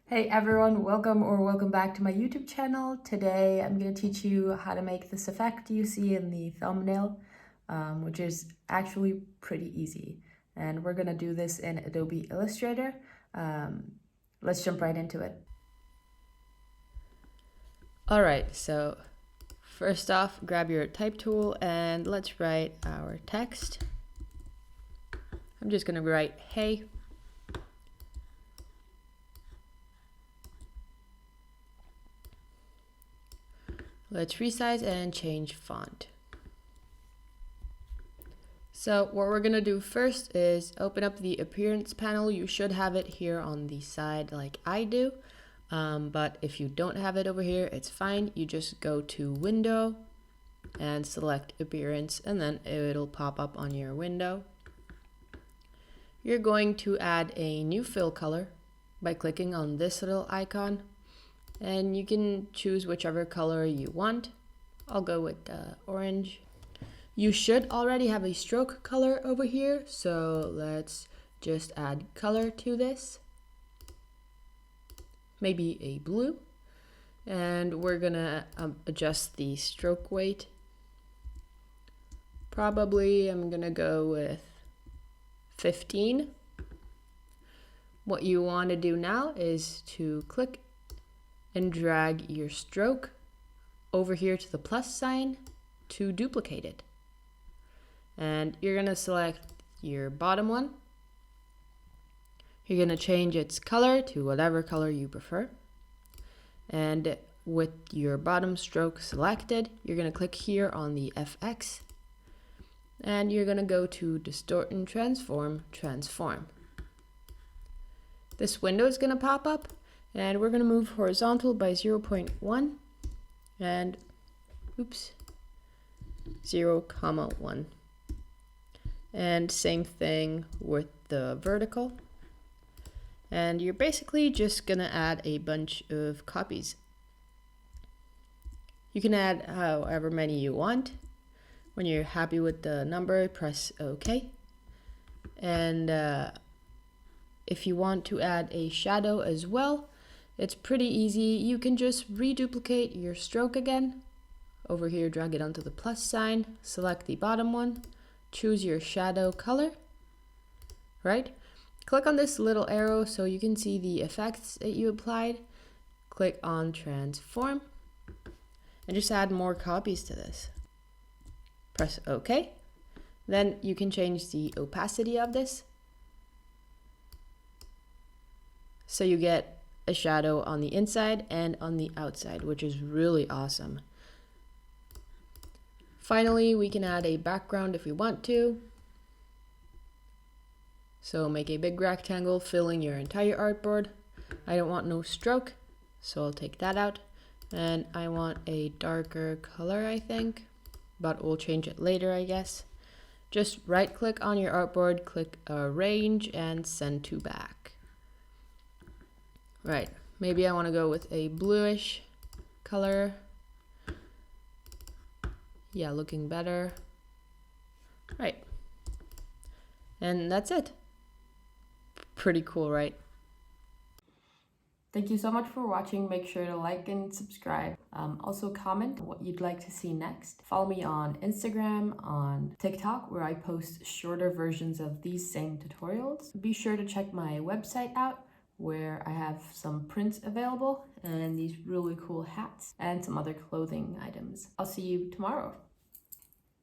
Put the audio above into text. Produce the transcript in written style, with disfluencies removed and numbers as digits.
Hey everyone, welcome back to my YouTube channel. Today I'm going to teach you how to make this effect you see in the thumbnail, which is actually pretty easy. And we're going to do this in Adobe Illustrator. Let's jump right into it. Alright, so first off, grab your type tool and let's write our text. I'm just going to write hey. Let's resize and change font. So what we're going to do first is open up the appearance panel. You should have it here on the side like I do. But if you don't have it over here, it's fine. You just go to Window and select Appearance, and then it'll pop up on your window. You're going to add a new fill color by clicking on this little icon, and you can choose whichever color you want. I'll go with orange. You should already have a stroke color over here, so let's just add color to this. Maybe a blue, and we're gonna adjust the stroke weight. Probably I'm gonna go with 15. What you want to do now is to click and drag your stroke over here to the plus sign to duplicate it. And you're gonna select your bottom one. You're gonna change its color to whatever color you prefer. And with your bottom stroke selected, you're gonna click here on the FX. And you're gonna go to Distort and Transform. This window is gonna pop up, and we're gonna move horizontal by 0.1 and 0.1. And same thing with the vertical. And you're basically just gonna add a bunch of copies. You can add however many you want. When you're happy with the number, press OK. And if you want to add a shadow as well, it's pretty easy. You can just reduplicate your stroke again. Over here, drag it onto the plus sign, select the bottom one, choose your shadow color, right? Click on this little arrow so you can see the effects that you applied. Click on Transform and just add more copies to this. Press OK. Then you can change the opacity of this, so you get a shadow on the inside and on the outside, which is really awesome. Finally, we can add a background if we want to. So make a big rectangle filling your entire artboard. I don't want no stroke, so I'll take that out. And I want a darker color, I think, but we'll change it later, I guess. Just right click on your artboard, click Arrange and Send to Back. Right, maybe I want to go with a bluish color. Yeah, looking better. Right. And that's it. Pretty cool, right? Thank you so much for watching. Make sure to like and subscribe. Also comment what you'd like to see next. Follow me on Instagram, on TikTok, where I post shorter versions of these same tutorials. Be sure to check my website out, where I have some prints available and these really cool hats and some other clothing items. I'll see you tomorrow.